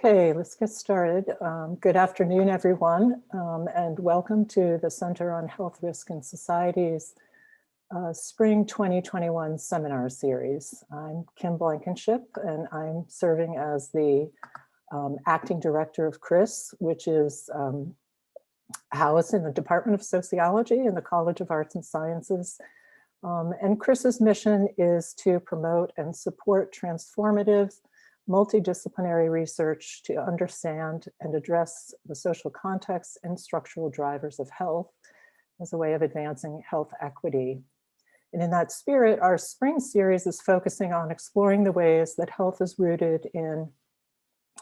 Okay, let's get started. Good afternoon, everyone, and welcome to the Center on Health Risk and Society's Spring 2021 seminar series. I'm Kim Blankenship, and I'm serving as the acting director of CRIS, which is housed in the Department of Sociology in the College of Arts and Sciences. And CRIS's mission is to promote and support transformative multidisciplinary research to understand and address the social context and structural drivers of health as a way of advancing health equity. And in that spirit, our spring series is focusing on exploring the ways that health is rooted in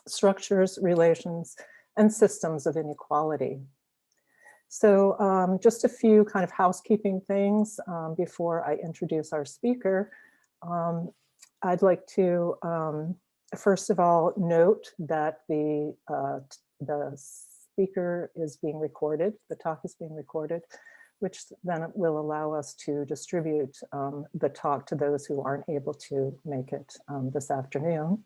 structures, relations, and systems of inequality. So just a few kind of housekeeping things before I introduce our speaker. I'd like to first of all, note that the speaker is being recorded, the talk is being recorded, which then will allow us to distribute the talk to those who aren't able to make it this afternoon.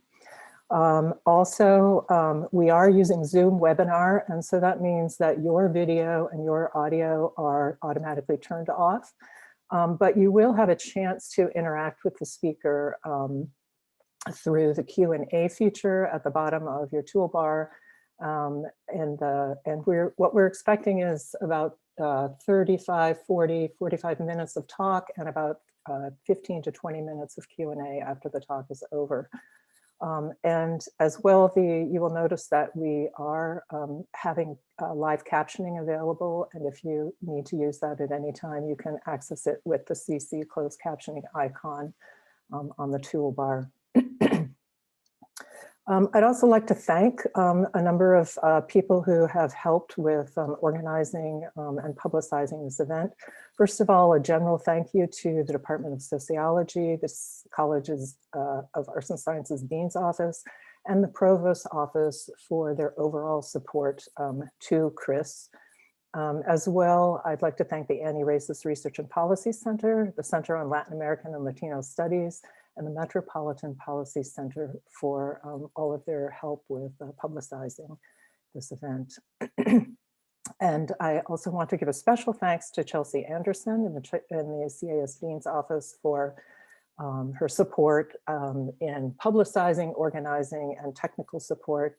Also, we are using Zoom webinar, and so that means that your video and your audio are automatically turned off, but you will have a chance to interact with the speaker through the Q&A feature at the bottom of your toolbar. What we're expecting is about 35, 40, 45 minutes of talk and about 15 to 20 minutes of Q&A after the talk is over. And as well, you will notice that we are having live captioning available, and if you need to use that at any time, you can access it with the CC closed captioning icon on the toolbar. I'd also like to thank a number of people who have helped with organizing and publicizing this event. First of all, a general thank you to the Department of Sociology, this College's of Arts and Sciences Dean's Office, and the Provost's Office for their overall support to CRIS. As well, I'd like to thank the Anti-Racist Research and Policy Center, the Center on Latin American and Latino Studies, and the Metropolitan Policy Center for all of their help with publicizing this event. And I also want to give a special thanks to Chelsea Anderson in the CAS Dean's Office for her support in publicizing, organizing, and technical support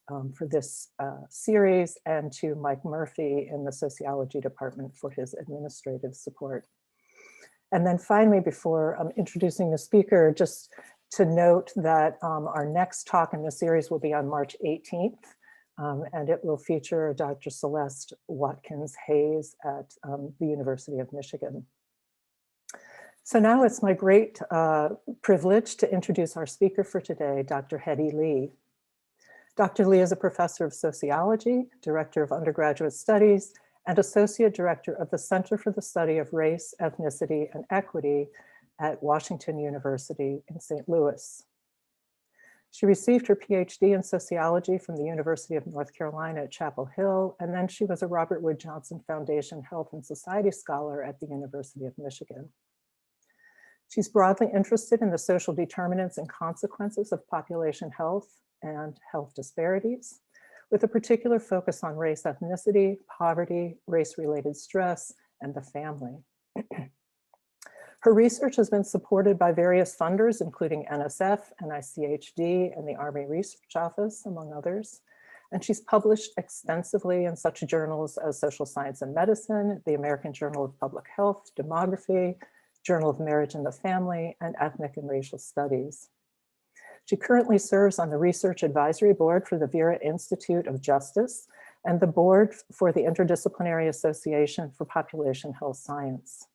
for this series, and to Mike Murphy in the Sociology Department for his administrative support. And then finally, before introducing the speaker, just to note that our next talk in the series will be on March 18th, and it will feature Dr. Celeste Watkins Hayes at the University of Michigan. So now it's my great privilege to introduce our speaker for today, Dr. Hetty Lee. Dr. Lee is a professor of sociology, director of undergraduate studies, and Associate Director of the Center for the Study of Race, Ethnicity, and Equity at Washington University in St. Louis. She received her PhD in sociology from the University of North Carolina at Chapel Hill, and then she was a Robert Wood Johnson Foundation Health and Society Scholar at the University of Michigan. She's broadly interested in the social determinants and consequences of population health and health disparities, with a particular focus on race, ethnicity, poverty, race-related stress, and the family. Her research has been supported by various funders, including NSF, NICHD, and the Army Research Office, among others. And she's published extensively in such journals as Social Science and Medicine, the American Journal of Public Health, Demography, Journal of Marriage and the Family, and Ethnic and Racial Studies. She currently serves on the Research Advisory Board for the Vera Institute of Justice and the Board for the Interdisciplinary Association for Population Health Science.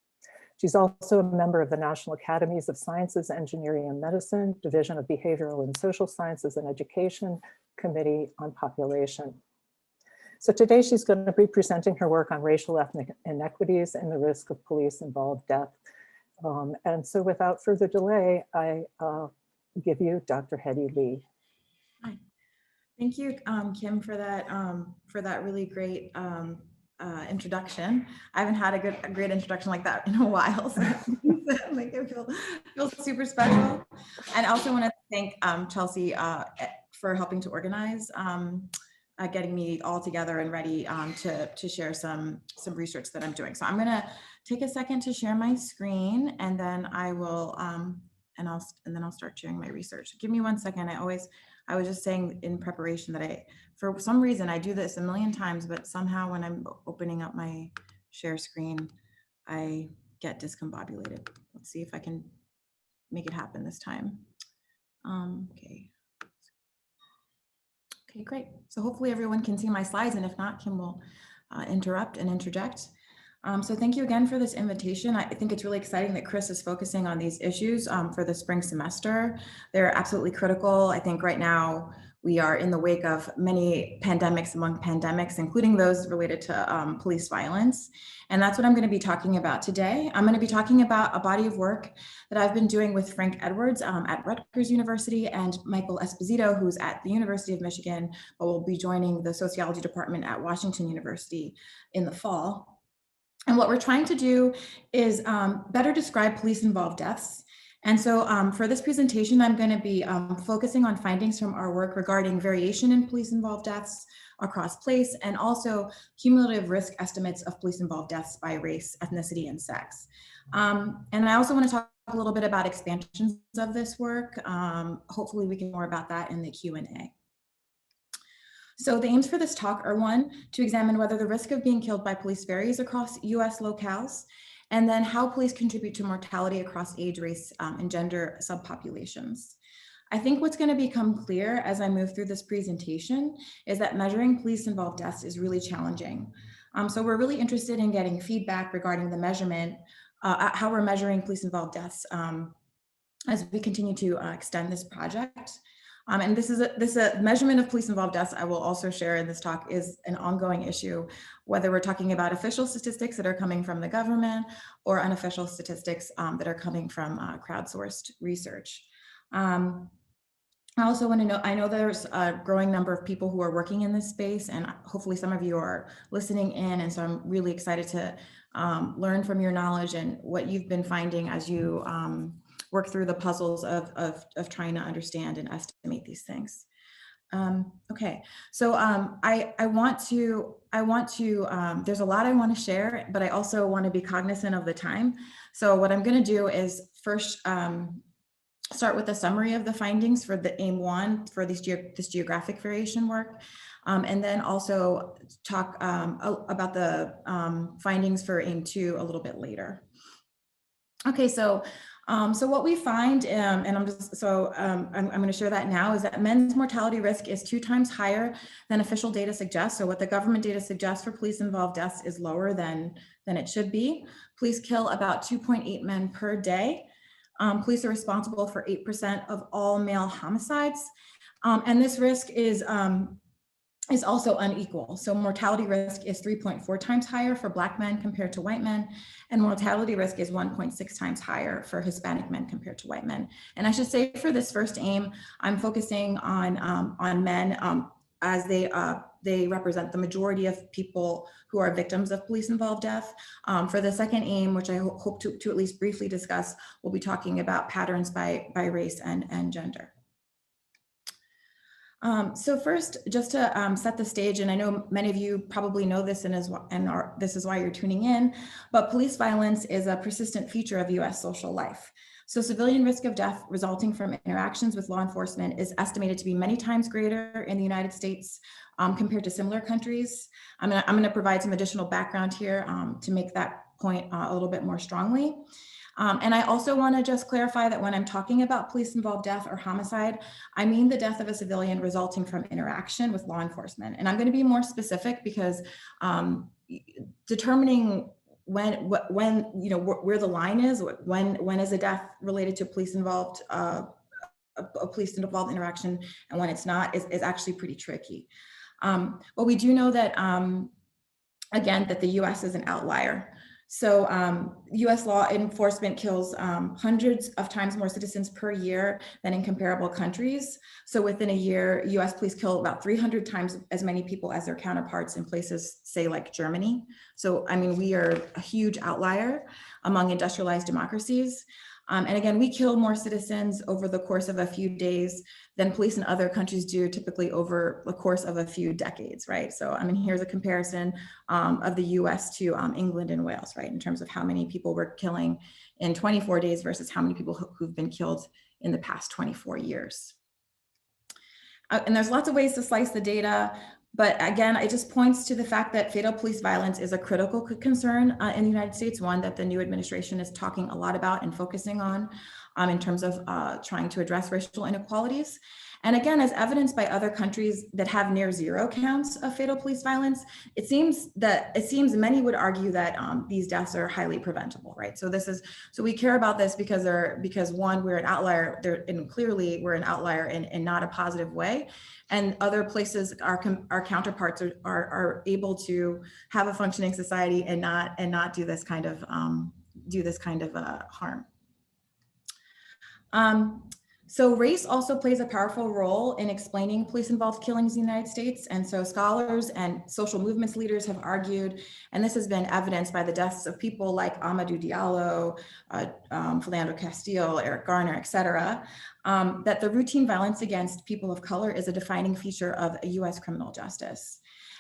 She's also a member of the National Academies of Sciences, Engineering, and Medicine, Division of Behavioral and Social Sciences and Education, Committee on Population. So today she's going to be presenting her work on racial ethnic inequities and the risk of police-involved death. And so without further delay, I give you Dr. Hetty Lee. Hi. Thank you, Kim, for that really great introduction. I haven't had a great introduction like that in a while, so like I feel super special. And I also want to thank Chelsea for helping to organize, getting me all together and ready to share some research that I'm doing. So I'm gonna take a second to share my screen, and then I will, and then I'll start sharing my research. Give me 1 second. I was just saying in preparation that for some reason, I do this a million times, but somehow when I'm opening up my share screen, I get discombobulated. Let's see if I can make it happen this time. Okay. Okay, great. So hopefully everyone can see my slides, and if not, Kim will interrupt and interject. So thank you again for this invitation. I think it's really exciting that Chris is focusing on these issues for the spring semester. They're absolutely critical. I think right now we are in the wake of many pandemics among pandemics, including those related to police violence. And that's what I'm going to be talking about today. I'm going to be talking about a body of work that I've been doing with Frank Edwards at Rutgers University and Michael Esposito, who's at the University of Michigan, but will be joining the sociology department at Washington University in the fall. And what we're trying to do is better describe police-involved deaths. And so for this presentation, I'm going to be focusing on findings from our work regarding variation in police-involved deaths across place, and also cumulative risk estimates of police-involved deaths by race, ethnicity, and sex. And I also want to talk a little bit about expansions of this work. Hopefully we can more about that in the Q&A. So the aims for this talk are: 1, to examine whether the risk of being killed by police varies across US locales, and then how police contribute to mortality across age, race, and gender subpopulations. I think what's going to become clear as I move through this presentation is that measuring police-involved deaths is really challenging. So we're really interested in getting feedback regarding the measurement, how we're measuring police-involved deaths as we continue to extend this project. And this a measurement of police-involved deaths, I will also share in this talk, is an ongoing issue, whether we're talking about official statistics that are coming from the government or unofficial statistics that are coming from crowdsourced research. I also want to know, I know there's a growing number of people who are working in this space, and hopefully some of you are listening in. And so I'm really excited to learn from your knowledge and what you've been finding as you work through the puzzles of trying to understand and estimate these things. Okay, so I want to, there's a lot I want to share, but I also want to be cognizant of the time. So what I'm going to do is first start with a summary of the findings for the aim 1 for this geographic variation work, and then also talk about the findings for aim 2 a little bit later. Okay, so what we find, and I'm going to share that now, is that men's mortality risk is 2 times higher than official data suggests. So what the government data suggests for police-involved deaths is lower than it should be. Police kill about 2.8 men per day. Police are responsible for 8% of all male homicides, and this risk is also unequal. So mortality risk is 3.4 times higher for Black men compared to white men, and mortality risk is 1.6 times higher for Hispanic men compared to white men. And I should say, for this first aim, I'm focusing on men as they represent the majority of people who are victims of police-involved death. For the second aim, which I hope to at least briefly discuss, we'll be talking about patterns by race and gender. So first, just to set the stage, and I know many of you probably know this this is why you're tuning in, but police violence is a persistent feature of US social life. So civilian risk of death resulting from interactions with law enforcement is estimated to be many times greater in the United States compared to similar countries. I'm gonna provide some additional background here to make that point a little bit more strongly. And I also want to just clarify that when I'm talking about police-involved death or homicide, I mean the death of a civilian resulting from interaction with law enforcement. And I'm going to be more specific because determining when you know where the line is, when is a death related to police-involved a police-involved interaction and when it's not is actually pretty tricky. But we do know that again that the U.S. is an outlier. So US law enforcement kills hundreds of times more citizens per year than in comparable countries. So within a year, US police kill about 300 times as many people as their counterparts in places, say, like Germany. So, I mean, we are a huge outlier among industrialized democracies. And again, we kill more citizens over the course of a few days than police in other countries do, typically over the course of a few decades, right? So, I mean, here's a comparison of the US to England and Wales, right? In terms of how many people we're killing in 24 days versus how many people who've been killed in the past 24 years. And there's lots of ways to slice the data. But again, it just points to the fact that fatal police violence is a critical concern in the United States, one that the new administration is talking a lot about and focusing on in terms of trying to address racial inequalities. And again, as evidenced by other countries that have near zero counts of fatal police violence, it seems many would argue that these deaths are highly preventable, right? So we care about this because one, we're an outlier there, and clearly we're an outlier in not a positive way. And other places, our counterparts are able to have a functioning society and not do this kind of harm. So race also plays a powerful role in explaining police-involved killings in the United States. And so scholars and social movements leaders have argued, and this has been evidenced by the deaths of people like Amadou Diallo, Philando Castile, Eric Garner, et cetera, that the routine violence against people of color is a defining feature of US criminal justice.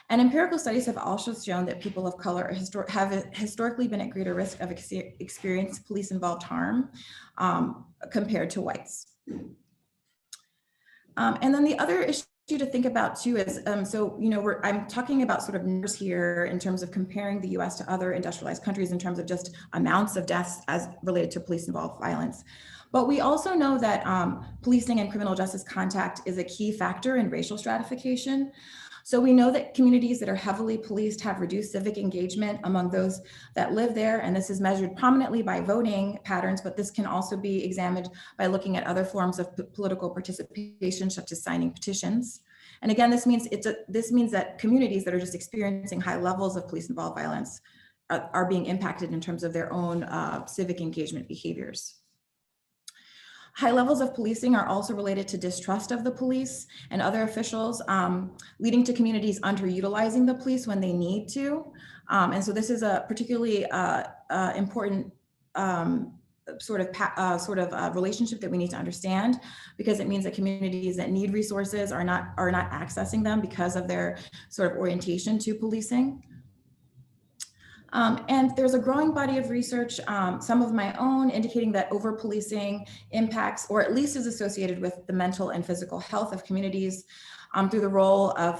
And empirical studies have also shown that people of color have historically been at greater risk of experiencing police-involved harm compared to whites. And then the other issue to think about too is, I'm talking about sort of numbers here in terms of comparing the US to other industrialized countries in terms of just amounts of deaths as related to police-involved violence. But we also know that policing and criminal justice contact is a key factor in racial stratification. So we know that communities that are heavily policed have reduced civic engagement among those that live there. And this is measured prominently by voting patterns, but this can also be examined by looking at other forms of political participation, such as signing petitions. And again, this means that communities that are just experiencing high levels of police-involved violence are being impacted in terms of their own civic engagement behaviors. High levels of policing are also related to distrust of the police and other officials, leading to communities underutilizing the police when they need to. And so this is a particularly important sort of relationship that we need to understand, because it means that communities that need resources are not accessing them because of their sort of orientation to policing. And there's a growing body of research, some of my own, indicating that over-policing impacts, or at least is associated with the mental and physical health of communities through the role of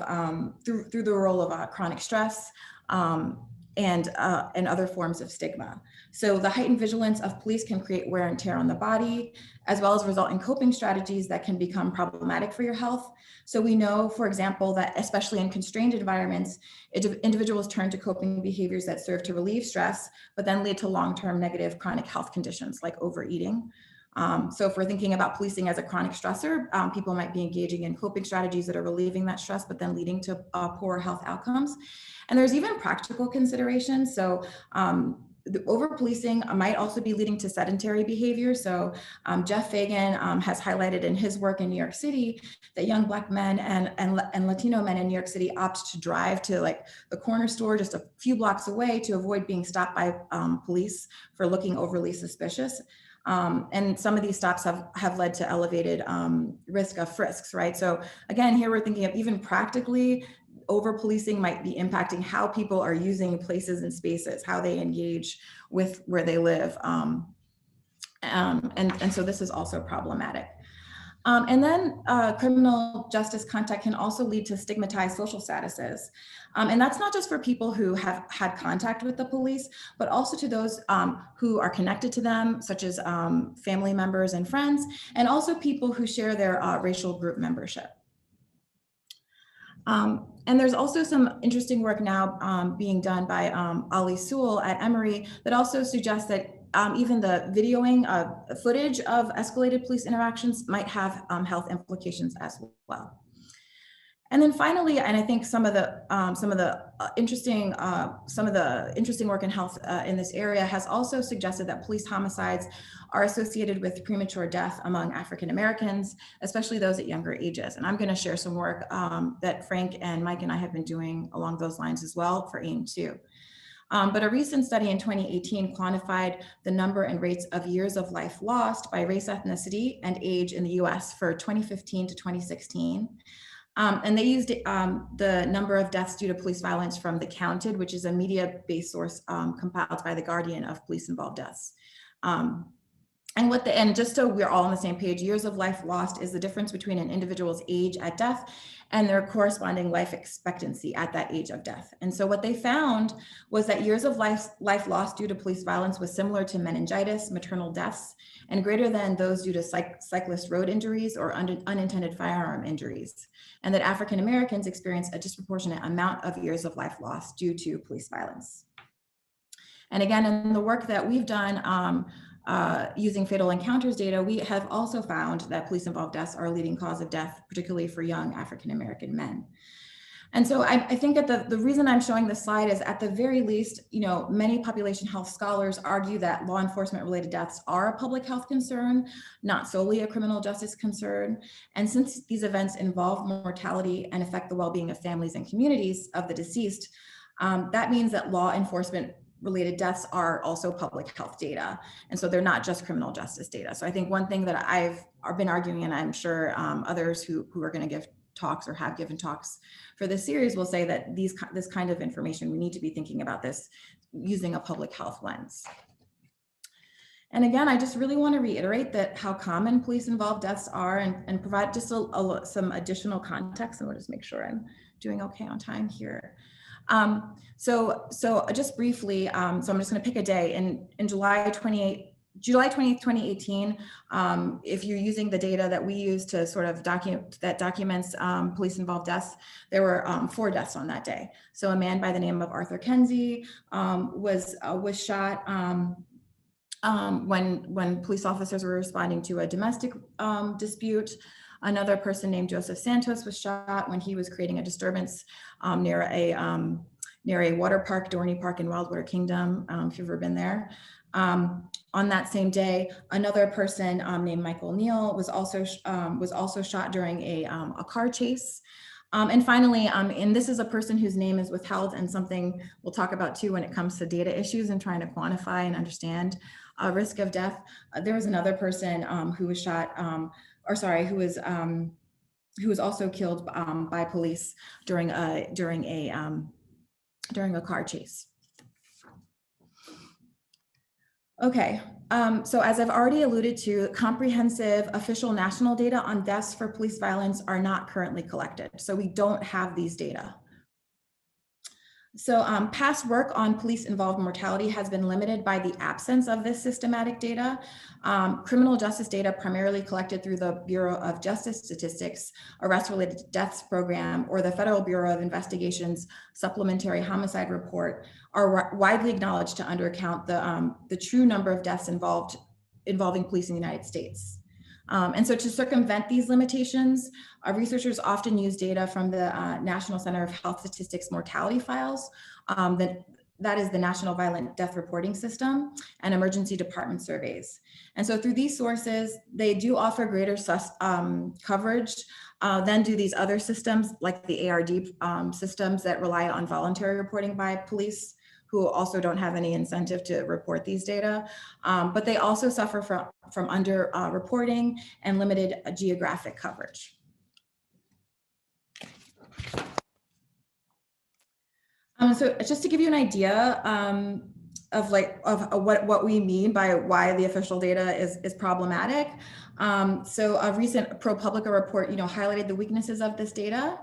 chronic stress and other forms of stigma. So the heightened vigilance of police can create wear and tear on the body, as well as result in coping strategies that can become problematic for your health. So we know, for example, that especially in constrained environments, individuals turn to coping behaviors that serve to relieve stress, but then lead to long-term negative chronic health conditions like overeating. So if we're thinking about policing as a chronic stressor, people might be engaging in coping strategies that are relieving that stress, but then leading to poor health outcomes. And there's even practical considerations. So the over-policing might also be leading to sedentary behavior. So Jeff Fagan has highlighted in his work in New York City that young Black men and Latino men in New York City opt to drive to like the corner store just a few blocks away to avoid being stopped by police for looking overly suspicious. And some of these stops have led to elevated risk of frisks, right? So again, here we're thinking of even practically, over-policing might be impacting how people are using places and spaces, how they engage with where they live. And so this is also problematic. And then criminal justice contact can also lead to stigmatized social statuses. And that's not just for people who have had contact with the police, but also to those who are connected to them, such as family members and friends, and also people who share their racial group membership. And there's also some interesting work now being done by Ali Sewell at Emory that also suggests that even the videoing footage of escalated police interactions might have health implications as well. And then finally, and I think some of the interesting work in health in this area has also suggested that police homicides are associated with premature death among African Americans, especially those at younger ages. And I'm going to share some work that Frank and Mike and I have been doing along those lines as well for AIM 2. But a recent study in 2018 quantified the number and rates of years of life lost by race, ethnicity, and age in the US for 2015 to 2016. And they used the number of deaths due to police violence from The Counted, which is a media-based source compiled by The Guardian of police-involved deaths. And just so we're all on the same page, years of life lost is the difference between an individual's age at death and their corresponding life expectancy at that age of death. And so what they found was that years of life lost due to police violence was similar to meningitis, maternal deaths, and greater than those due to cyclist road injuries or unintended firearm injuries. And that African Americans experience a disproportionate amount of years of life lost due to police violence. And again, in the work that we've done, using fatal encounters data, we have also found that police-involved deaths are a leading cause of death, particularly for young African-American men. And so I think that the reason I'm showing this slide is, at the very least, many population health scholars argue that law enforcement-related deaths are a public health concern, not solely a criminal justice concern. And since these events involve mortality and affect the well-being of families and communities of the deceased, that means that law enforcement related deaths are also public health data. And so they're not just criminal justice data. So I think one thing that I've been arguing, and I'm sure others who are going to give talks or have given talks for this series will say that this kind of information, we need to be thinking about this using a public health lens. And again, I just really want to reiterate that how common police-involved deaths are, and provide just some additional context. And we'll just make sure I'm doing okay on time here. So just briefly, so I'm just going to pick a day in July 20th, 2018. If you're using the data that we use to sort of documents police-involved deaths, there were 4 deaths on that day. So a man by the name of Arthur Kenzie was shot when police officers were responding to a domestic dispute. Another person named Joseph Santos was shot when he was creating a disturbance near a water park, Dorney Park in Wildwater Kingdom, if you've ever been there. On that same day, another person named Michael Neal was also shot during a car chase. And finally, and this is a person whose name is withheld, and something we'll talk about too when it comes to data issues and trying to quantify and understand risk of death. There was another person who was shot, who was also killed by police during a car chase. Okay, so as I've already alluded to, comprehensive official national data on deaths for police violence are not currently collected. So we don't have these data. So past work on police-involved mortality has been limited by the absence of this systematic data. Criminal justice data, primarily collected through the Bureau of Justice Statistics, Arrest-Related Deaths Program, or the Federal Bureau of Investigation's Supplementary Homicide Report, are widely acknowledged to undercount the true number of deaths involving police in the United States. And so to circumvent these limitations, researchers often use data from the National Center of Health Statistics mortality files, that is the National Violent Death Reporting System, and emergency department surveys. And so through these sources, they do offer greater coverage than do these other systems, like the ARD systems that rely on voluntary reporting by police, who also don't have any incentive to report these data, but they also suffer from under reporting and limited geographic coverage. So just to give you an idea of what we mean by why the official data is problematic. So a recent ProPublica report, highlighted the weaknesses of this data.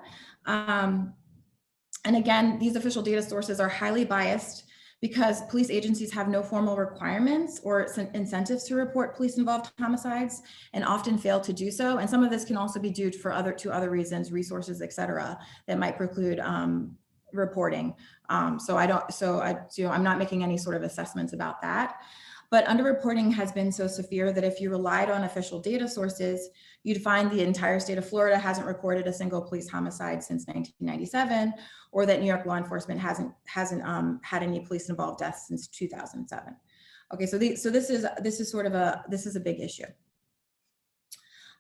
And again, these official data sources are highly biased because police agencies have no formal requirements or incentives to report police-involved homicides, and often fail to do so. And some of this can also be due to other reasons, resources, et cetera, that might preclude reporting. I'm not making any sort of assessments about that. But underreporting has been so severe that if you relied on official data sources, you'd find the entire state of Florida hasn't recorded a single police homicide since 1997, or that New York law enforcement hasn't had any police-involved deaths since 2007. Okay, so this is a big issue.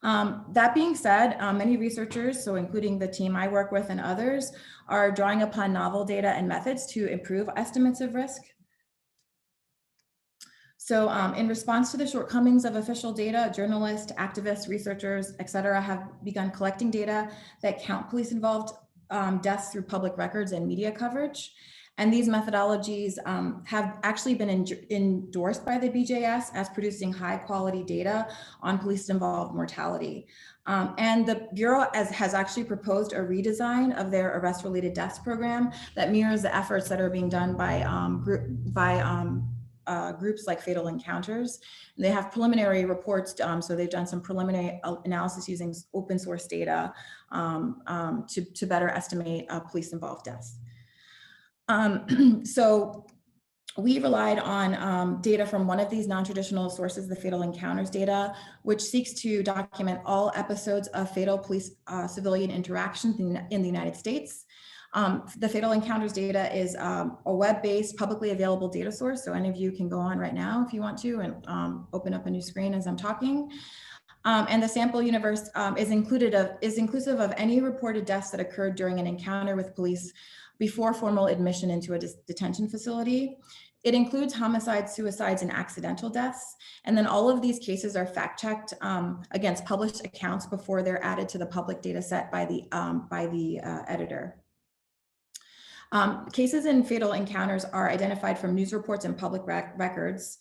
That being said, many researchers, so including the team I work with and others, are drawing upon novel data and methods to improve estimates of risk. So in response to the shortcomings of official data, journalists, activists, researchers, et cetera, have begun collecting data that count police-involved deaths through public records and media coverage. And these methodologies have actually been endorsed by the BJS as producing high quality data on police-involved mortality. And the Bureau has actually proposed a redesign of their arrest-related deaths program that mirrors the efforts that are being done by groups like Fatal Encounters. They have preliminary reports, so they've done some preliminary analysis using open source data to better estimate police-involved deaths. So we relied on data from one of these non-traditional sources, the Fatal Encounters data, which seeks to document all episodes of fatal police-civilian interactions in the United States. The Fatal Encounters data is a web-based, publicly available data source, so any of you can go on right now if you want to and open up a new screen as I'm talking. And the sample universe is inclusive of any reported deaths that occurred during an encounter with police before formal admission into a detention facility. It includes homicides, suicides, and accidental deaths. And then all of these cases are fact-checked against published accounts before they're added to the public data set by the editor. Cases in Fatal Encounters are identified from news reports and public records.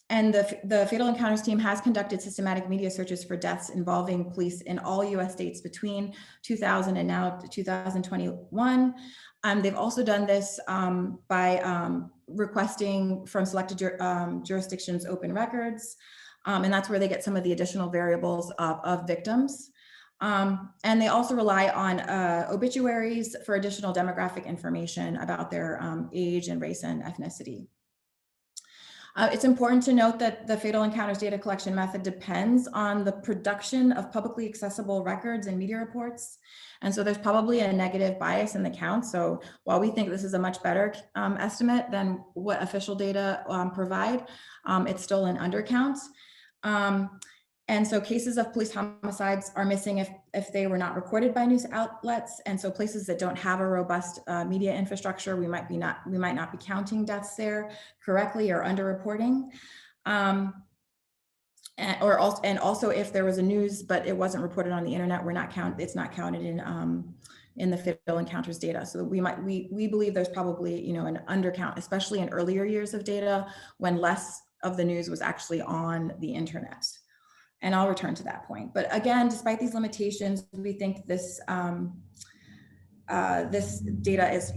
And the Fatal Encounters team has conducted systematic media searches for deaths involving police in all US states between 2000 and now 2021. They've also done this by requesting from selected jurisdictions open records. And that's where they get some of the additional variables of victims. And they also rely on obituaries for additional demographic information about their age and race and ethnicity. It's important to note that the Fatal Encounters data collection method depends on the production of publicly accessible records and media reports. And so there's probably a negative bias in the count. So while we think this is a much better estimate than what official data provide, it's still an undercount. And so cases of police homicides are missing if they were not recorded by news outlets. And so places that don't have a robust media infrastructure, we might not be counting deaths there correctly or underreporting. And also if there was a news, but it wasn't reported on the internet, it's not counted in the Fatal Encounters data. So we believe there's probably, an undercount, especially in earlier years of data when less of the news was actually on the internet. And I'll return to that point. But again, despite these limitations, we think this this data is,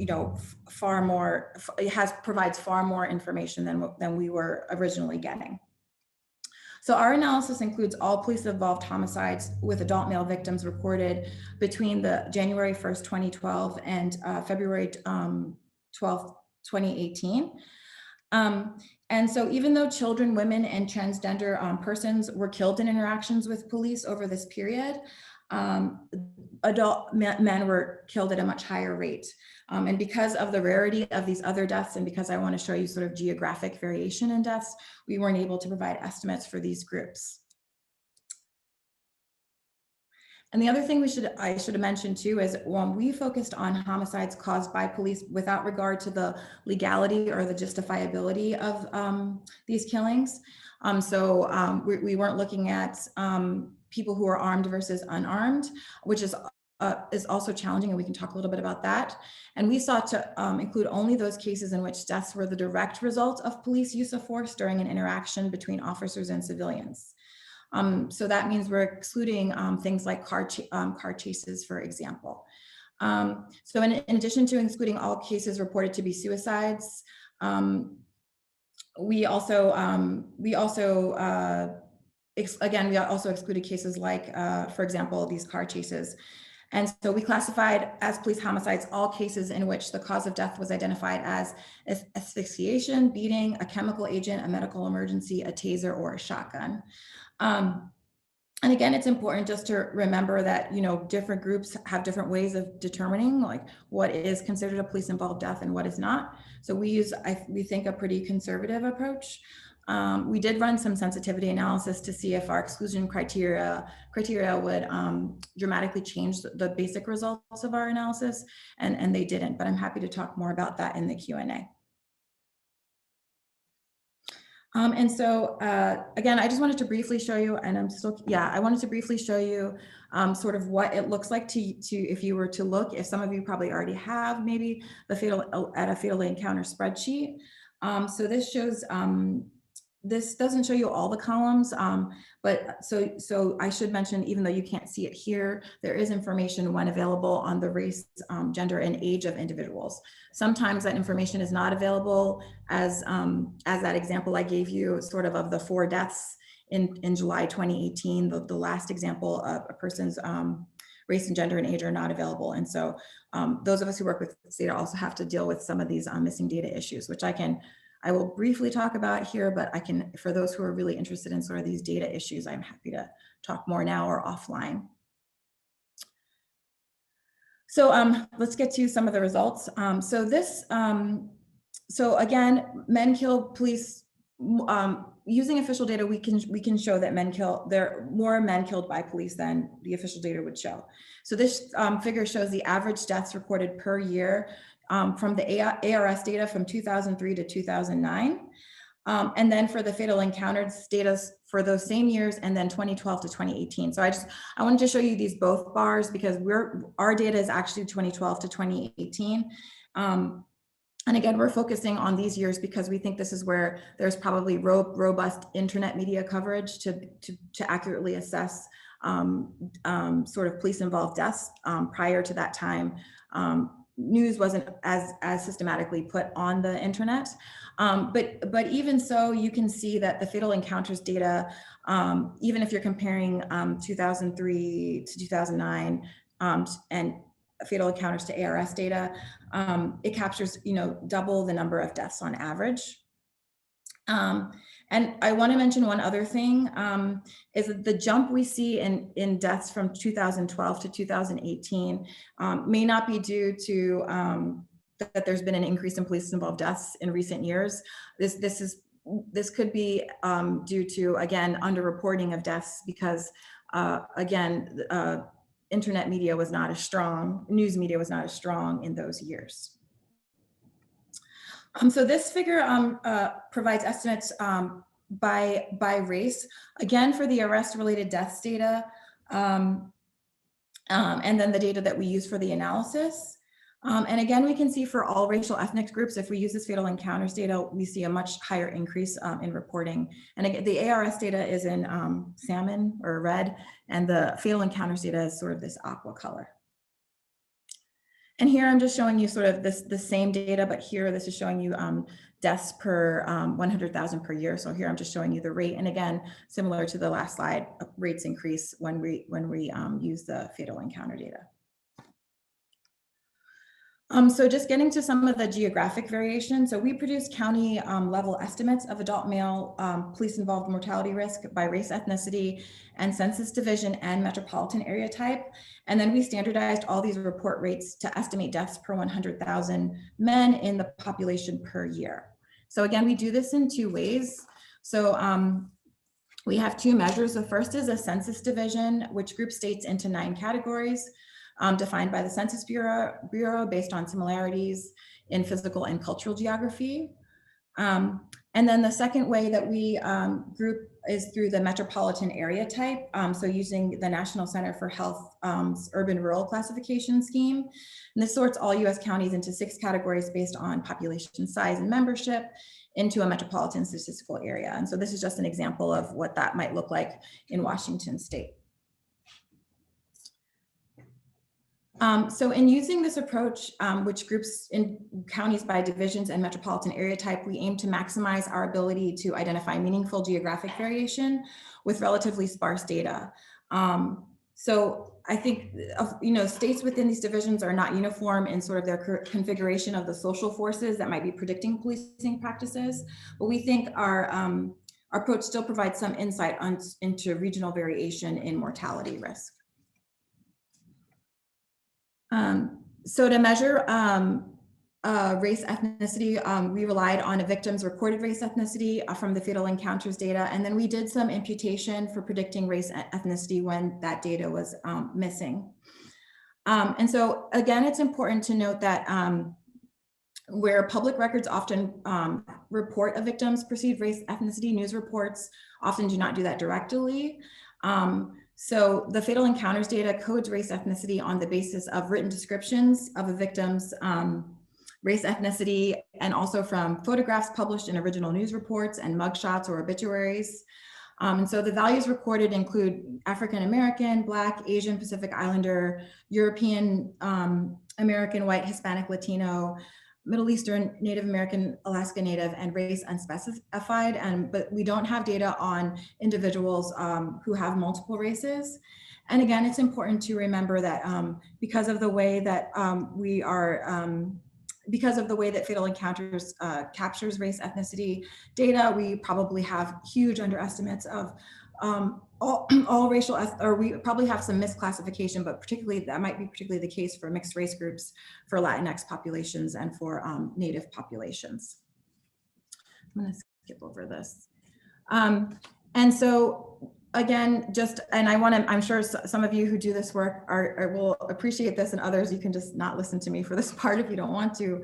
far more. Provides far more information than we were originally getting. So our analysis includes all police-involved homicides with adult male victims recorded between the January 1st, 2012 and February 12th, 2018. And so even though children, women, and transgender persons were killed in interactions with police over this period, adult men were killed at a much higher rate. And because of the rarity of these other deaths, and because I want to show you sort of geographic variation in deaths, we weren't able to provide estimates for these groups. And the other thing I should have mentioned too is when we focused on homicides caused by police without regard to the legality or the justifiability of these killings. We weren't looking at people who are armed versus unarmed, which is also challenging, and we can talk a little bit about that. And we sought to include only those cases in which deaths were the direct result of police use of force during an interaction between officers and civilians. So that means we're excluding things like car chases, for example. So in addition to excluding all cases reported to be suicides, we also excluded cases like, for example, these car chases. And so we classified as police homicides all cases in which the cause of death was identified as asphyxiation, beating, a chemical agent, a medical emergency, a taser, or a shotgun. And again, it's important just to remember that, different groups have different ways of determining like what is considered a police involved death and what is not. So we think a pretty conservative approach. We did run some sensitivity analysis to see if our exclusion criteria would dramatically change the basic results of our analysis, and they didn't, but I'm happy to talk more about that in the Q&A. And so again, I just wanted to briefly show you, and I wanted to briefly show you sort of what it looks like to if you were to look, if some of you probably already have maybe the a fatal encounter spreadsheet. So this shows, this doesn't show you all the columns, but so I should mention, even though you can't see it here, there is information when available on the race, gender, and age of individuals. Sometimes that information is not available, as that example I gave you, sort of the 4 deaths in July 2018, the last example of a person's race and gender and age are not available. And so those of us who work with this data also have to deal with some of these missing data issues, which I will briefly talk about here, but I can, for those who are really interested in sort of these data issues, I'm happy to talk more now or offline. So let's get to some of the results. So again, men kill police, using official data, we can show that there are more men killed by police than the official data would show. So this figure shows the average deaths reported per year from the ARS data from 2003 to 2009. And then for the fatal encounters data for those same years, and then 2012 to 2018. So I wanted to show you these both bars because our data is actually 2012 to 2018. And again, we're focusing on these years because we think this is where there's probably robust internet media coverage to accurately assess sort of police involved deaths. Prior to that time, news wasn't as systematically put on the internet. But even so, you can see that the fatal encounters data, even if you're comparing 2003 to 2009 and fatal encounters to ARS data, it captures, double the number of deaths on average. And I want to mention one other thing, is that the jump we see in deaths from 2012 to 2018 may not be due to that there's been an increase in police involved deaths in recent years. This could be due to, again, underreporting of deaths because, again, internet media was not as strong, news media was not as strong in those years. So this figure provides estimates by race, again, for the arrest-related deaths data, and then the data that we use for the analysis. And again, we can see for all racial ethnic groups, if we use this fatal encounters data, we see a much higher increase in reporting. And again, the ARS data is in salmon or red, and the fatal encounters data is sort of this aqua color. And here I'm just showing you sort of the same data, but here this is showing you deaths per 100,000 per year. So here I'm just showing you the rate. And again, similar to the last slide, rates increase when we use the fatal encounter data. So just getting to some of the geographic variations. So we produce county level estimates of adult male police involved mortality risk by race, ethnicity, and census division and metropolitan area type. And then we standardized all these report rates to estimate deaths per 100,000 men in the population per year. So again, we do this in 2 ways. So we have 2 measures. The first is a census division, which groups states into 9 categories. Defined by the Census Bureau based on similarities in physical and cultural geography. And then the second way that we group is through the metropolitan area type. So using the National Center for Health urban rural classification scheme. And this sorts all US counties into 6 categories based on population size and membership into a metropolitan statistical area. And so this is just an example of what that might look like in Washington state. So in using this approach, which groups in counties by divisions and metropolitan area type, we aim to maximize our ability to identify meaningful geographic variation with relatively sparse data. So I think, states within these divisions are not uniform in sort of their configuration of the social forces that might be predicting policing practices, but we think our approach still provides some insight into regional variation in mortality risk. So to measure race ethnicity, we relied on a victim's recorded race ethnicity from the fatal encounters data. And then we did some imputation for predicting race ethnicity when that data was missing. And so again, it's important to note that where public records often report a victim's perceived race ethnicity, news reports often do not do that directly. So the fatal encounters data codes race ethnicity on the basis of written descriptions of a victim's race ethnicity, and also from photographs published in original news reports and mugshots or obituaries. And so the values recorded include African American, Black, Asian, Pacific Islander, European American, White, Hispanic, Latino, Middle Eastern, Native American, Alaska Native, and race unspecified. But we don't have data on individuals who have multiple races. And again, it's important to remember that because of the way that because of the way that Fatal Encounters captures race ethnicity data, we probably have huge underestimates of all racial, or we probably have some misclassification, but particularly that might be particularly the case for mixed race groups, for Latinx populations, and for Native populations. I'm gonna skip over this. And so again, I'm sure some of you who do this work will appreciate this, and others, you can just not listen to me for this part if you don't want to.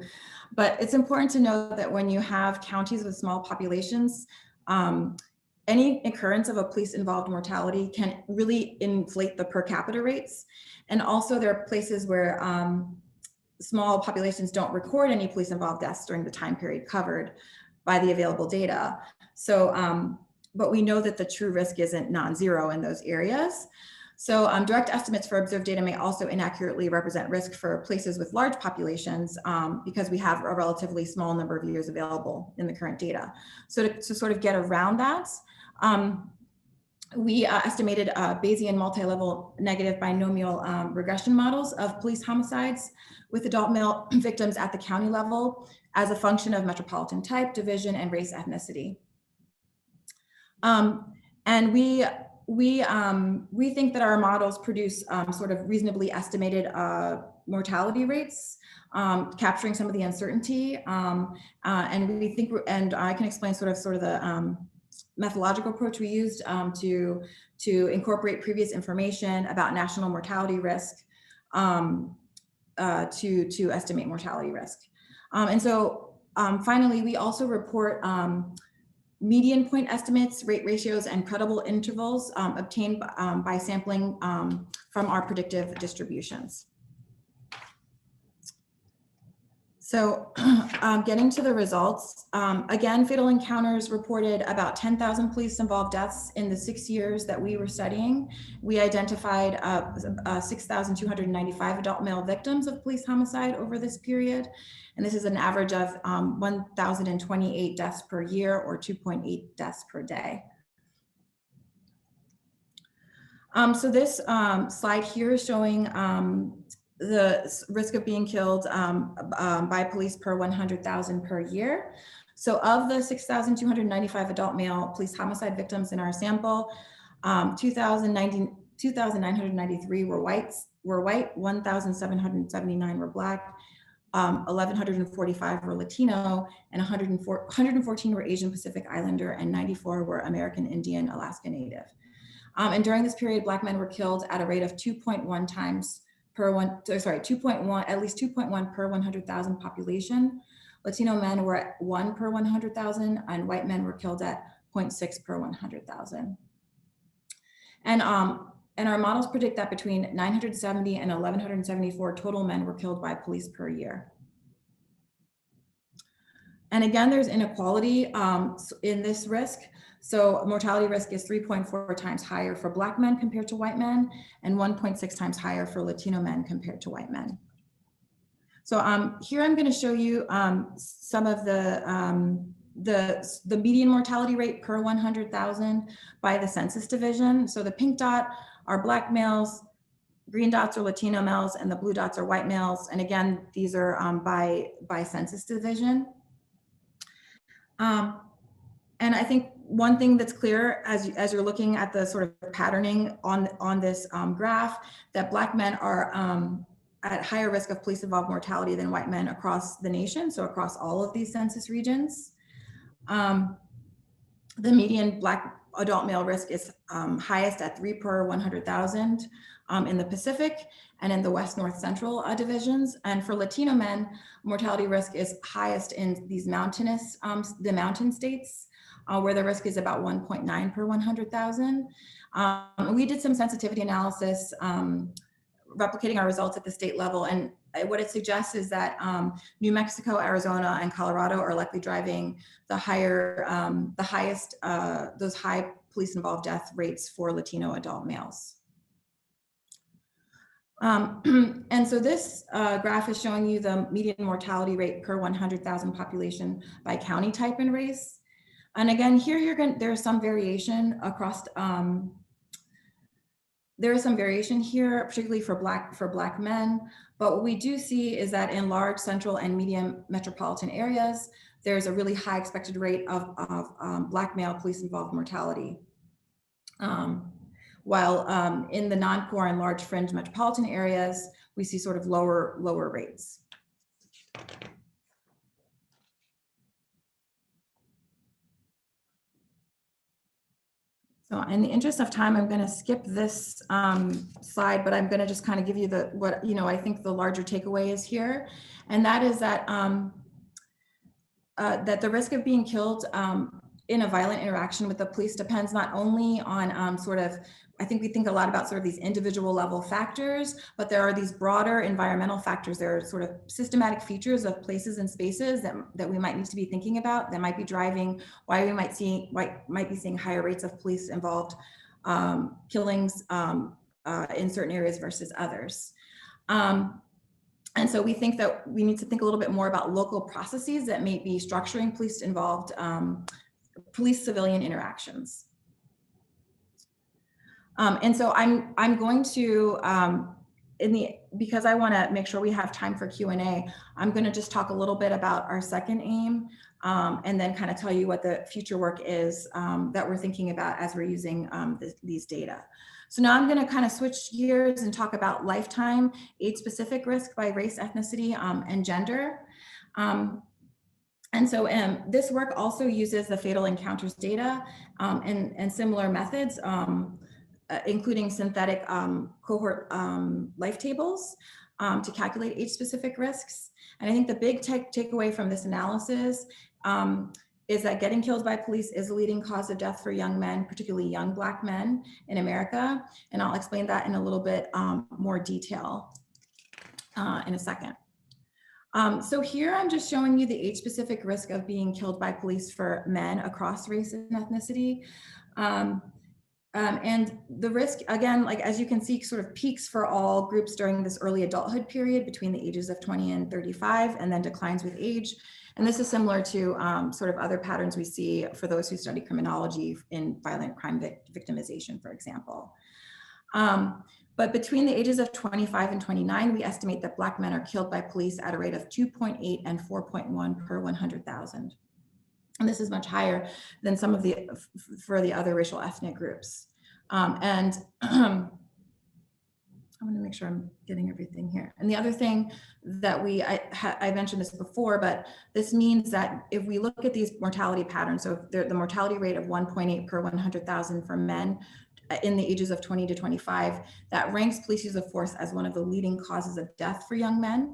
But it's important to know that when you have counties with small populations, any occurrence of a police-involved mortality can really inflate the per capita rates. And also there are places where small populations don't record any police-involved deaths during the time period covered by the available data. So, but we know that the true risk isn't non-zero in those areas. So direct estimates for observed data may also inaccurately represent risk for places with large populations because we have a relatively small number of years available in the current data. So to sort of get around that, we estimated Bayesian multi-level negative binomial regression models of police homicides with adult male victims at the county level as a function of metropolitan type, division, and race ethnicity. And we think that our models produce sort of reasonably estimated mortality rates, capturing some of the uncertainty. And we think, and I can explain sort of the methodological approach we used to incorporate previous information about national mortality risk to estimate mortality risk. And so finally, we also report median point estimates, rate ratios, and credible intervals obtained by sampling from our predictive distributions. So getting to the results, again, Fatal Encounters reported about 10,000 police-involved deaths in the 6 years that we were studying. We identified 6,295 adult male victims of police homicide over this period. And this is an average of 1,028 deaths per year, or 2.8 deaths per day. So this slide here is showing the risk of being killed by police per 100,000 per year. So of the 6,295 adult male police homicide victims in our sample, 2,993 were white, 1,779 were Black, 1,145 were Latino, and 114 were Asian Pacific Islander, and 94 were American Indian Alaska Native. And during this period, Black men were killed at a rate of 2.1 times per at least 2.1 per 100,000 population. Latino men were at 1 per 100,000, and white men were killed at 0.6 per 100,000. And our models predict that between 970 and 1,174 total men were killed by police per year. And again, there's inequality in this risk. So mortality risk is 3.4 times higher for Black men compared to white men, and 1.6 times higher for Latino men compared to white men. So here I'm going to show you some of the median mortality rate per 100,000 by the Census Division. So the pink dot are Black males, green dots are Latino males, and the blue dots are white males. And again, these are by Census Division. And I think one thing that's clear as you're looking at the sort of patterning on this graph, that Black men are at higher risk of police-involved mortality than white men across the nation, so across all of these census regions. The median Black adult male risk is highest at 3 per 100,000 in the Pacific and in the West North Central divisions. And for Latino men, mortality risk is highest in these mountainous, the mountain states, where the risk is about 1.9 per 100,000. We did some sensitivity analysis replicating our results at the state level, and what it suggests is that New Mexico, Arizona, and Colorado are likely driving the highest, those high police-involved death rates for Latino adult males. And so this graph is showing you the median mortality rate per 100,000 population by county type and race. And again, here there's some variation across. There is some variation here, particularly for black men. But what we do see is that in large central and medium metropolitan areas, there's a really high expected rate of Black male police-involved mortality. While in the non-core and large fringe metropolitan areas, we see sort of lower rates. So in the interest of time, I'm going to skip this slide, but I'm going to just kind of give you what I think the larger takeaway is here, and that is that that the risk of being killed in a violent interaction with the police depends not only on I think we think a lot about sort of these individual level factors, but there are these broader environmental factors. There are sort of systematic features of places and spaces that we might need to be thinking about that might be driving why we might be seeing higher rates of police involved killings in certain areas versus others. And so we think that we need to think a little bit more about local processes that may be structuring police involved police-civilian interactions. And so I'm going to, because I want to make sure we have time for Q&A, I'm going to just talk a little bit about our second aim, and then kind of tell you what the future work is that we're thinking about as we're using these data. So now I'm going to kind of switch gears and talk about lifetime age-specific risk by race, ethnicity, and gender. And so this work also uses the fatal encounters data and similar methods, including synthetic cohort life tables to calculate age-specific risks. And I think the big takeaway from this analysis is that getting killed by police is a leading cause of death for young men, particularly young Black men in America. And I'll explain that in a little bit more detail in a second. So here I'm just showing you the age-specific risk of being killed by police for men across race and ethnicity. And the risk, again, like as you can see, sort of peaks for all groups during this early adulthood period between the ages of 20 and 35, and then declines with age. And this is similar to sort of other patterns we see for those who study criminology in violent crime victimization, for example. But between the ages of 25 and 29, we estimate that Black men are killed by police at a rate of 2.8 and 4.1 per 100,000. And this is much higher than some of for the other racial ethnic groups. And I want to make sure I'm getting everything here. And the other thing that I mentioned this before, but this means that if we look at these mortality patterns, so the mortality rate of 1.8 per 100,000 for men in the ages of 20 to 25, that ranks police use of force as one of the leading causes of death for young men.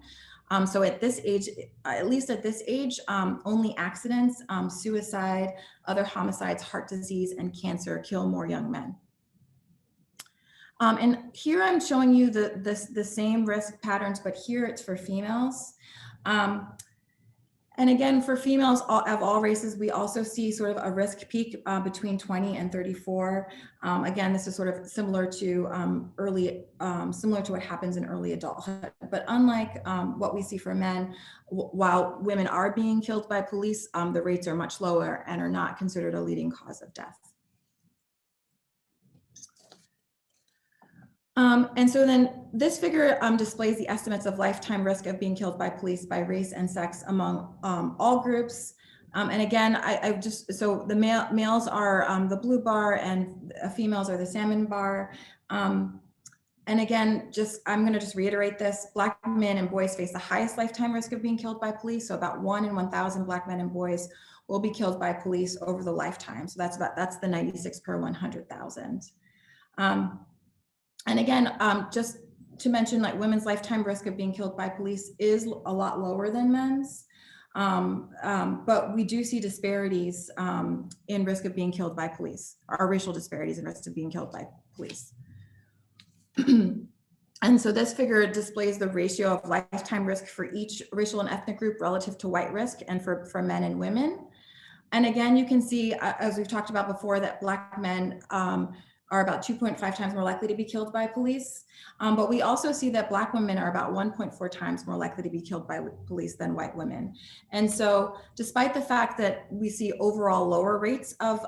So at this age, at least at this age, only accidents, suicide, other homicides, heart disease, and cancer kill more young men. And here I'm showing you the same risk patterns, but here it's for females. And again, for females of all races, we also see sort of a risk peak between 20 and 34. Again, this is sort of similar to what happens in early adulthood. But unlike what we see for men, while women are being killed by police, the rates are much lower and are not considered a leading cause of death. And so then this figure displays the estimates of lifetime risk of being killed by police by race and sex among all groups. And again, so the males are the blue bar and females are the salmon bar. And again, I'm going to just reiterate this. Black men and boys face the highest lifetime risk of being killed by police. So about 1 in 1,000 Black men and boys will be killed by police over the lifetime. So that's the 96 per 100,000. And again, just to mention, like, women's lifetime risk of being killed by police is a lot lower than men's. But we do see disparities in risk of being killed by police, or racial disparities in risk of being killed by police. And so this figure displays the ratio of lifetime risk for each racial and ethnic group relative to white risk and for men and women. And again, you can see, as we've talked about before, that Black men are about 2.5 times more likely to be killed by police. But we also see that Black women are about 1.4 times more likely to be killed by police than white women. And so despite the fact that we see overall lower rates of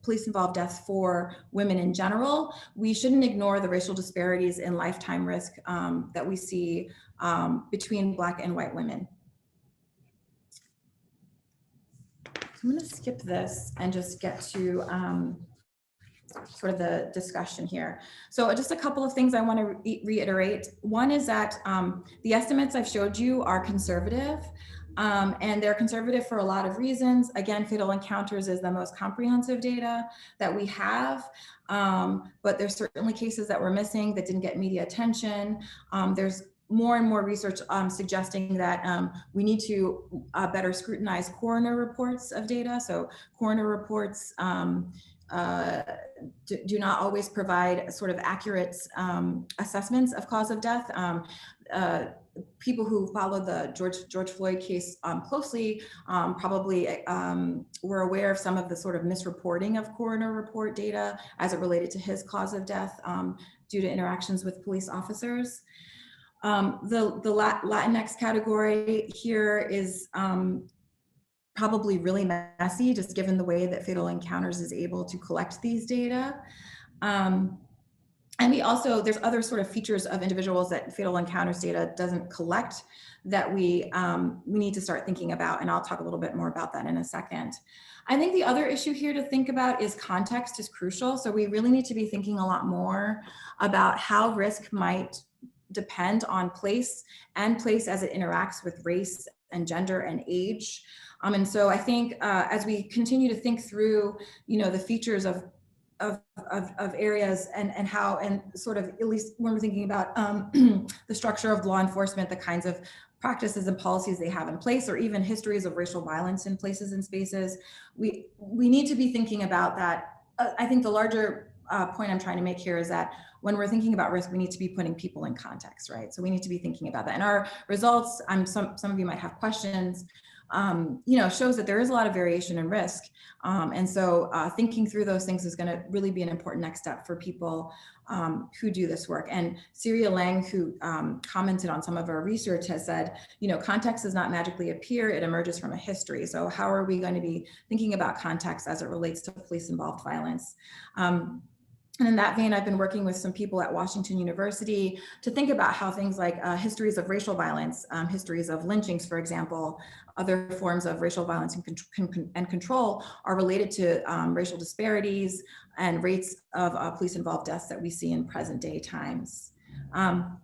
police-involved deaths for women in general, we shouldn't ignore the racial disparities in lifetime risk that we see between Black and white women. I'm going to skip this and just get to sort of the discussion here. So just a couple of things I want to reiterate. One is that the estimates I've showed you are conservative, and they're conservative for a lot of reasons. Again, fatal encounters is the most comprehensive data that we have, but there's certainly cases that we're missing that didn't get media attention. There's more and more research suggesting that we need to better scrutinize coroner reports of data. So coroner reports do not always provide sort of accurate assessments of cause of death. People who follow the George Floyd case closely probably were aware of some of the sort of misreporting of coroner report data as it related to his cause of death due to interactions with police officers. The Latinx category here is probably really messy, just given the way that Fatal Encounters is able to collect these data. And we also, there's other sort of features of individuals that Fatal Encounters data doesn't collect that we need to start thinking about, and I'll talk a little bit more about that in a second. I think the other issue here to think about is context is crucial. So we really need to be thinking a lot more about how risk might depend on place and place as it interacts with race and gender and age. And so I think as we continue to think through, the features of areas and how, and sort of, at least when we're thinking about the structure of law enforcement, the kinds of practices and policies they have in place, or even histories of racial violence in places and spaces, we need to be thinking about that. I think the larger point I'm trying to make here is that when we're thinking about risk, we need to be putting people in context, right? So we need to be thinking about that. And our results, some of you might have questions, shows that there is a lot of variation in risk. And so thinking through those things is going to really be an important next step for people who do this work. And Syria Lang, who commented on some of our research, has said, context does not magically appear, it emerges from a history. So how are we going to be thinking about context as it relates to police-involved violence? And in that vein, I've been working with some people at Washington University to think about how things like histories of racial violence, histories of lynchings, for example, other forms of racial violence and control are related to racial disparities and rates of police-involved deaths that we see in present-day times. I'm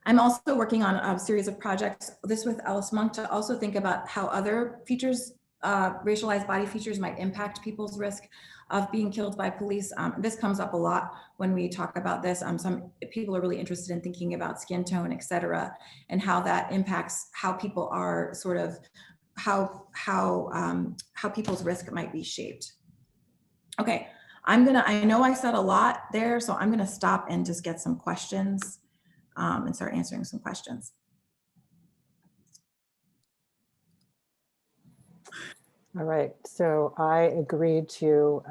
also working on a series of projects, this with Alice Monk, to also think about how other features, racialized body features, might impact people's risk of being killed by police. This comes up a lot when we talk about this. Some people are really interested in thinking about skin tone, et cetera, and how that impacts how people are sort of, how people's risk might be shaped. Okay, I know I said a lot there, so I'm gonna stop and just get some questions and start answering some questions. All right, so I agreed to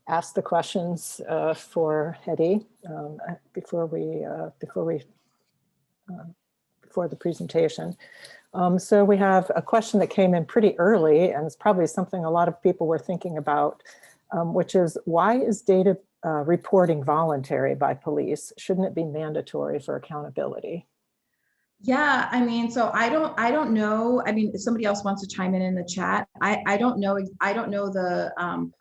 ask the questions for Hedy before the presentation. So we have a question that came in pretty early, and it's probably something a lot of people were thinking about, which is, why is data reporting voluntary by police? Shouldn't it be mandatory for accountability? Yeah, I mean, so I don't know. I mean, if somebody else wants to chime in the chat, I don't know. I don't know the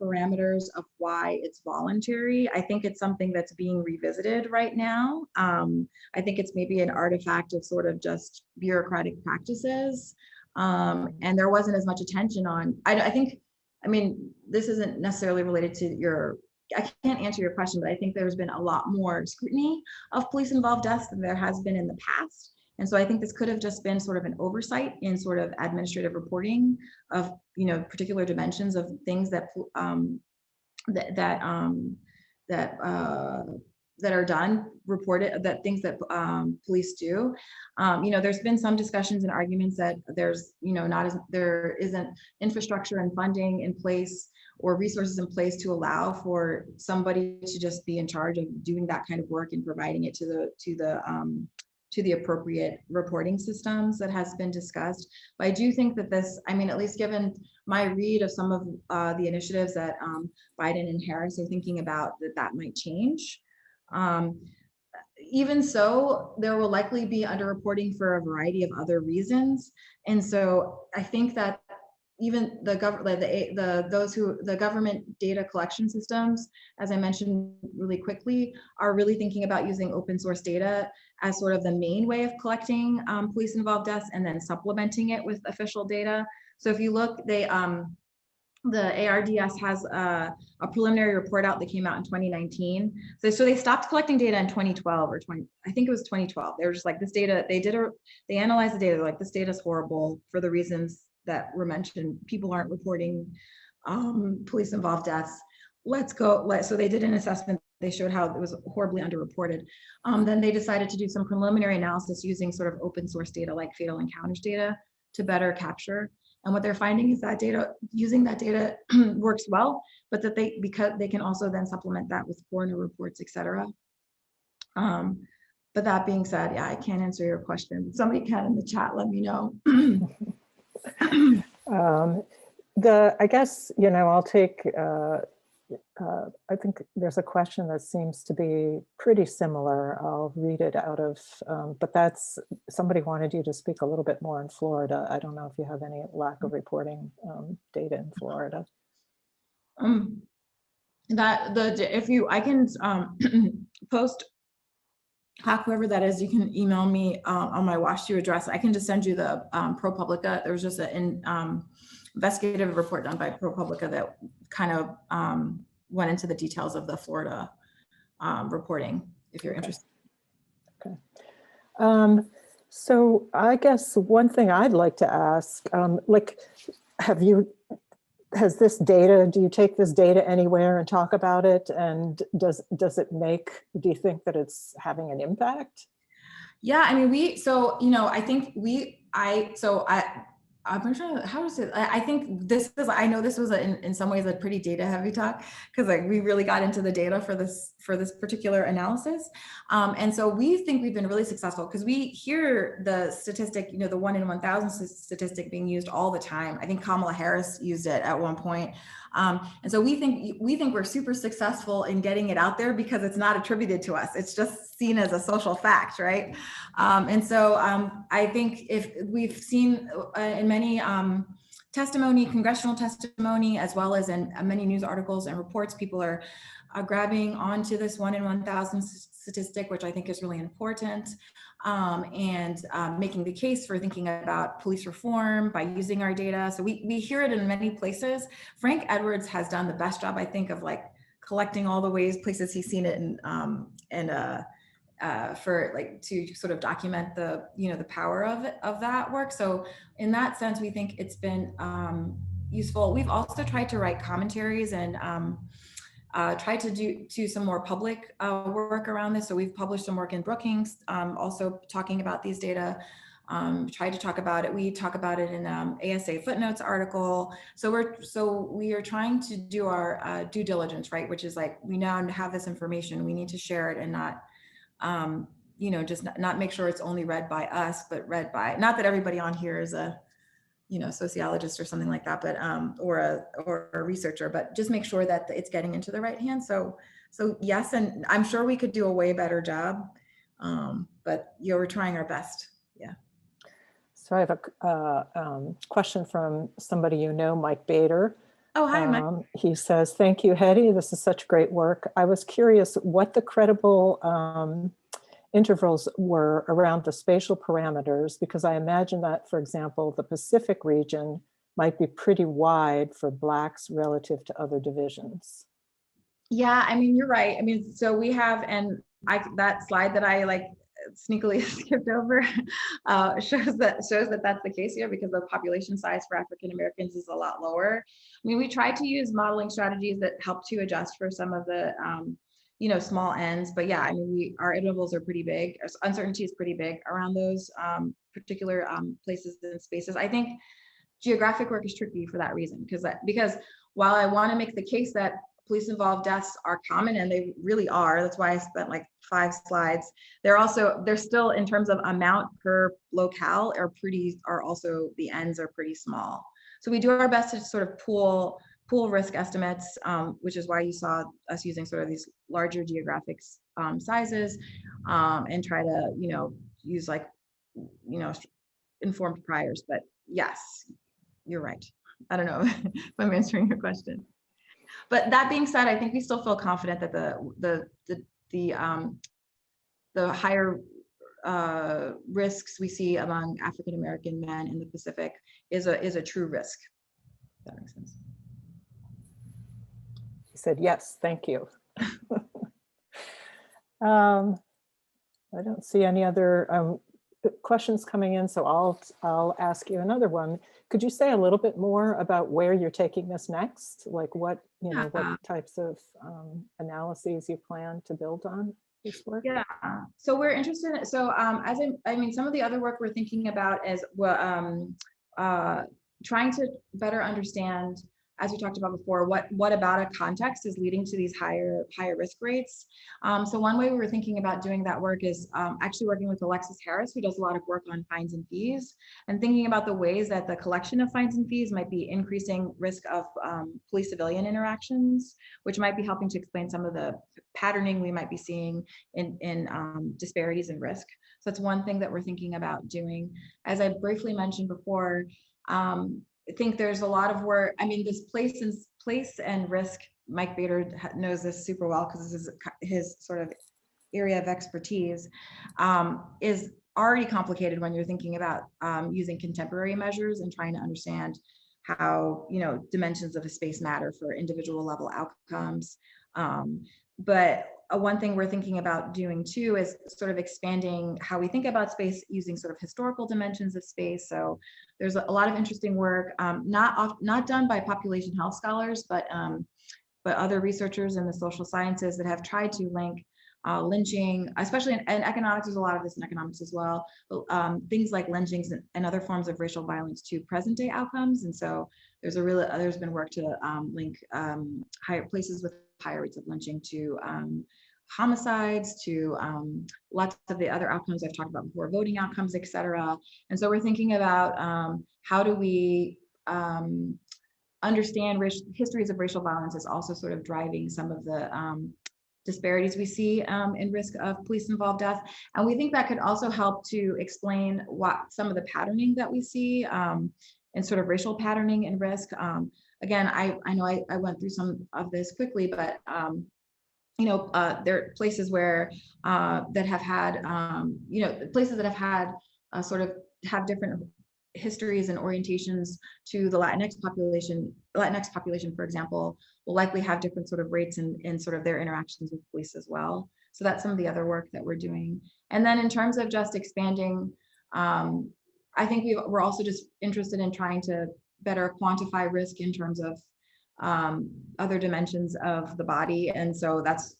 parameters of why it's voluntary. I think it's something that's being revisited right now. I think it's maybe an artifact of sort of just bureaucratic practices. And there wasn't as much attention on, I think, I mean, this isn't necessarily related to your, I can't answer your question, but I think there's been a lot more scrutiny of police involved deaths than there has been in the past. And so I think this could have just been sort of an oversight in sort of administrative reporting of, particular dimensions of things that that that that that are done, reported, that things that police do. There's been some discussions and arguments that there's, not as there isn't infrastructure and funding in place or resources in place to allow for somebody to just be in charge of doing that kind of work and providing it to the appropriate reporting systems that has been discussed. But I do think that this, I mean, at least given my read of some of the initiatives that Biden and Harris are thinking about, that might change. Even so, there will likely be underreporting for a variety of other reasons. And so I think that even the government, the government data collection systems, as I mentioned really quickly, are really thinking about using open source data as sort of the main way of collecting police involved deaths and then supplementing it with official data. So if you look, the ARDS has a preliminary report out that came out in 2019. So they stopped collecting data in 2012 or I think it was 2012. They were just like, this data, they analyzed the data, like, this data is horrible for the reasons that were mentioned. People aren't reporting police involved deaths. Let's go. So they did an assessment. They showed how it was horribly underreported. Then they decided to do some preliminary analysis using sort of open source data like fatal encounters data to better capture. And what they're finding is that using that data works well, but that because they can also then supplement that with coroner reports, et cetera. But that being said, yeah, I can't answer your question. If somebody can in the chat, let me know. I guess, I'll take, I think there's a question that seems to be pretty similar. I'll read it out of, but that's, somebody wanted you to speak a little bit more in Florida. I don't know if you have any lack of reporting data in Florida. I can post, whoever that is, you can email me on my WashU address. I can just send you the ProPublica. There was just an investigative report done by ProPublica that kind of went into the details of the Florida reporting, if you're interested. Okay. So I guess one thing I'd like to ask, has this data, do you take this data anywhere and talk about it? And does it do you think that it's having an impact? Yeah, I mean, I think I'm trying to, how is it? I think this is, I know this was in some ways a pretty data heavy talk, because we really got into the data for this particular analysis. And so we think we've been really successful because we hear the statistic, the 1 in 1,000 statistic being used all the time. I think Kamala Harris used it at one point. And so we think we're super successful in getting it out there because it's not attributed to us. It's just seen as a social fact, right? And so I think if we've seen in many congressional testimony, as well as in many news articles and reports, people are grabbing onto this 1 in 1,000 statistic, which I think is really important, and making the case for thinking about police reform by using our data. So we hear it in many places. Frank Edwards has done the best job, I think, of collecting all the places he's seen it to sort of document the power of that work. So in that sense, we think it's been useful. We've also tried to write commentaries and try to do some more public work around this. So we've published some work in Brookings, also talking about these data, try to talk about it. We talk about it in ASA footnotes article. So we are trying to do our due diligence, right? Which is we now have this information, we need to share it and not, just not make sure it's only read by us, but read by, not that everybody on here is a, sociologist or something like that, but or a researcher, but just make sure that it's getting into the right hands. So yes, and I'm sure we could do a way better job, but we're trying our best. Yeah. So I have a question from somebody you know, Mike Bader. Oh, hi, Mike. He says, "Thank you, Hetty. This is such great work. I was curious what the credible intervals were around the spatial parameters, because I imagine that, for example, the Pacific region might be pretty wide for Blacks relative to other divisions." Yeah, I mean, you're right. I mean, so we have, and that slide that I like sneakily skipped over shows that that's the case here, because the population size for African Americans is a lot lower. I mean, we try to use modeling strategies that help to adjust for some of the small ends, but yeah, I mean, our intervals are pretty big. Uncertainty is pretty big around those particular places and spaces. I think geographic work is tricky for that reason, because while I want to make the case that police involved deaths are common, and they really are, that's why I spent like 5 slides, they're still, in terms of amount per locale, are also, the ends are pretty small. So we do our best to sort of pool risk estimates, which is why you saw us using sort of these larger geographic sizes, and try to use like informed priors. But yes, you're right. I don't know if I'm answering your question. But that being said, I think we still feel confident that the higher risks we see among African American men in the Pacific is a true risk. If that makes sense. He said, "Yes, thank you." I don't see any other questions coming in, so I'll ask you another one. Could you say a little bit more about where you're taking this next? Like what types of analyses you plan to build on this work? Yeah, so we're interested in, so I mean, some of the other work we're thinking about is trying to better understand, as we talked about before, what about a context is leading to these higher risk rates. So one way we were thinking about doing that work is actually working with Alexis Harris, who does a lot of work on fines and fees, and thinking about the ways that the collection of fines and fees might be increasing risk of police-civilian interactions, which might be helping to explain some of the patterning we might be seeing in disparities in risk. So that's one thing that we're thinking about doing. As I briefly mentioned before, I think there's a lot of work. I mean, this place and risk, Mike Bader knows this super well because this is his sort of area of expertise, is already complicated when you're thinking about using contemporary measures and trying to understand how dimensions of a space matter for individual level outcomes. But one thing we're thinking about doing too is sort of expanding how we think about space using sort of historical dimensions of space. So there's a lot of interesting work, not done by population health scholars, but other researchers in the social sciences that have tried to link lynching, especially in economics. There's a lot of this in economics as well, but things like lynchings and other forms of racial violence to present day outcomes. And so there's been work to link higher places with higher rates of lynching to homicides, to lots of the other outcomes I've talked about before, voting outcomes, et cetera. And so we're thinking about how do we understand histories of racial violence is also sort of driving some of the disparities we see in risk of police-involved death. And we think that could also help to explain what some of the patterning that we see in sort of racial patterning and risk. Again, I know I went through some of this quickly, but there are places where that have had, places that have had sort of have different histories and orientations to the Latinx population, for example, will likely have different sort of rates in sort of their interactions with police as well. So that's some of the other work that we're doing. And then in terms of just expanding, I think we're also just interested in trying to better quantify risk in terms of other dimensions of the body. And so that's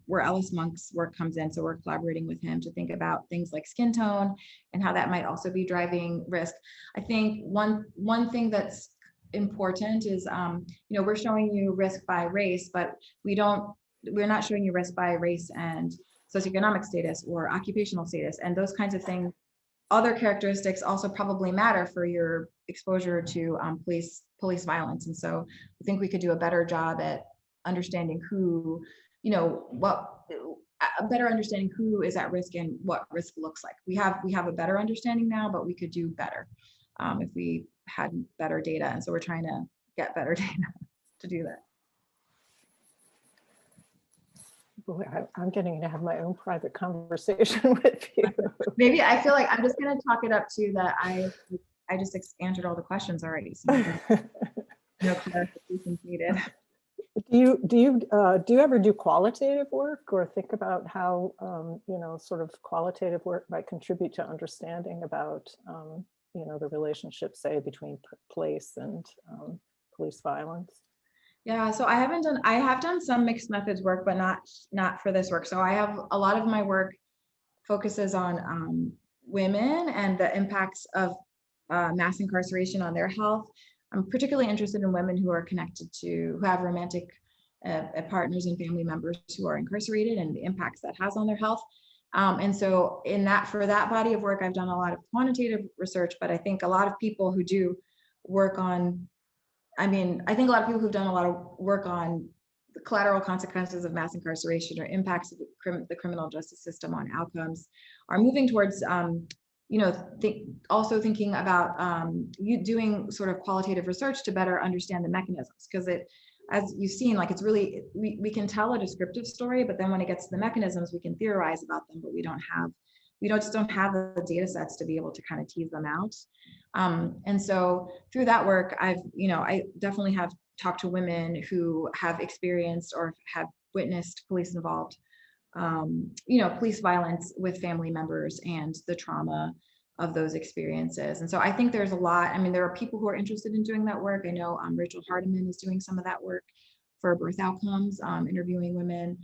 where Ellis Monk's work comes in. So we're collaborating with him to think about things like skin tone and how that might also be driving risk. I think one thing that's important is, we're showing you risk by race, but we're not showing you risk by race and socioeconomic status or occupational status, and those kinds of things. Other characteristics also probably matter for your exposure to police violence. And so I think we could do a better job at understanding who, a better understanding who is at risk and what risk looks like. We have a better understanding now, but we could do better if we had better data. And so we're trying to get better data to do that. Boy, I'm getting to have my own private conversation with you. Maybe I feel like I'm just going to talk it up to that. I just answered all the questions already. So no clarifications needed. Do you ever do qualitative work or think about how you know, sort of qualitative work might contribute to understanding about you know, the relationship, say, between place and police violence? Yeah, so I have done some mixed methods work, but not for this work. So I have a lot of my work focuses on women and the impacts of mass incarceration on their health. I'm particularly interested in women who are connected to, who have romantic partners and family members who are incarcerated and the impacts that has on their health. And so for that body of work, I've done a lot of quantitative research, but I think a lot of people who do work on, I think a lot of people who've done a lot of work on the collateral consequences of mass incarceration or impacts of the criminal justice system on outcomes are moving towards, you know, also thinking about you doing sort of qualitative research to better understand the mechanisms, because as you've seen, like it's really, we can tell a descriptive story, but then when it gets to the mechanisms, we can theorize about them, but we just don't have the data sets to be able to kind of tease them out. And so through that work, I definitely have talked to women who have experienced or have witnessed police involved, police violence with family members and the trauma of those experiences. And so I think there's a lot, there are people who are interested in doing that work. I know Rachel Hardiman is doing some of that work for birth outcomes, interviewing women.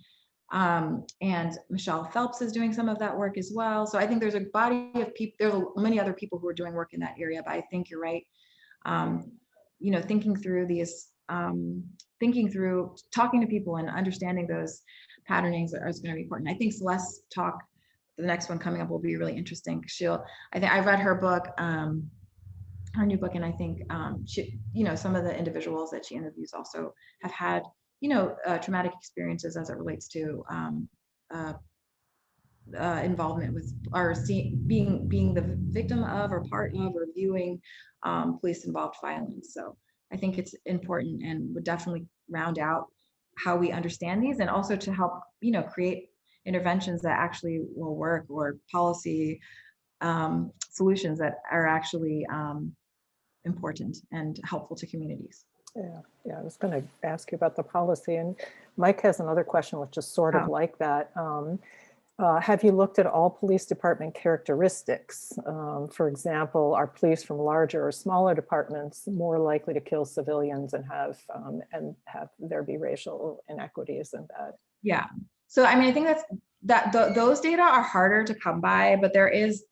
And Michelle Phelps is doing some of that work as well. So I think there's a body of people, there's many other people who are doing work in that area, but I think you're right. Thinking through these, talking to people and understanding those patternings is going to be important. I think Celeste's talk, the next one coming up, will be really interesting. I read her book, her new book, and I think she, some of the individuals that she interviews also have had traumatic experiences as it relates to involvement with, or being the victim of or part of or viewing police involved violence. So I think it's important and would definitely round out how we understand these, and also to help create interventions that actually will work, or policy solutions that are actually important and helpful to communities. Yeah, I was going to ask you about the policy, and Mike has another question which is sort of like that. Have you looked at all police department characteristics? For example, are police from larger or smaller departments more likely to kill civilians and have there be racial inequities in that? Yeah, so I think those data are harder to come by, but there is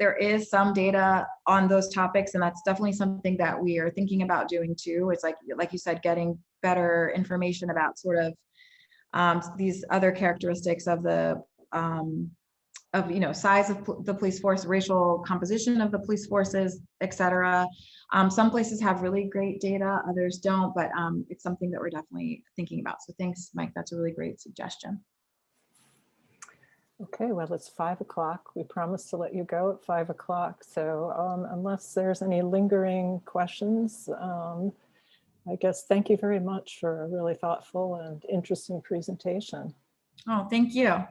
some data on those topics, and that's definitely something that we are thinking about doing too. It's like you said, getting better information about sort of these other characteristics of the size of the police force, racial composition of the police forces, etc. Some places have really great data, others don't, but it's something that we're definitely thinking about. So thanks, Mike. That's a really great suggestion. Okay, well, it's 5 o'clock. We promised to let you go at 5 o'clock. So unless there's any lingering questions, I guess thank you very much for a really thoughtful and interesting presentation. Oh, thank you.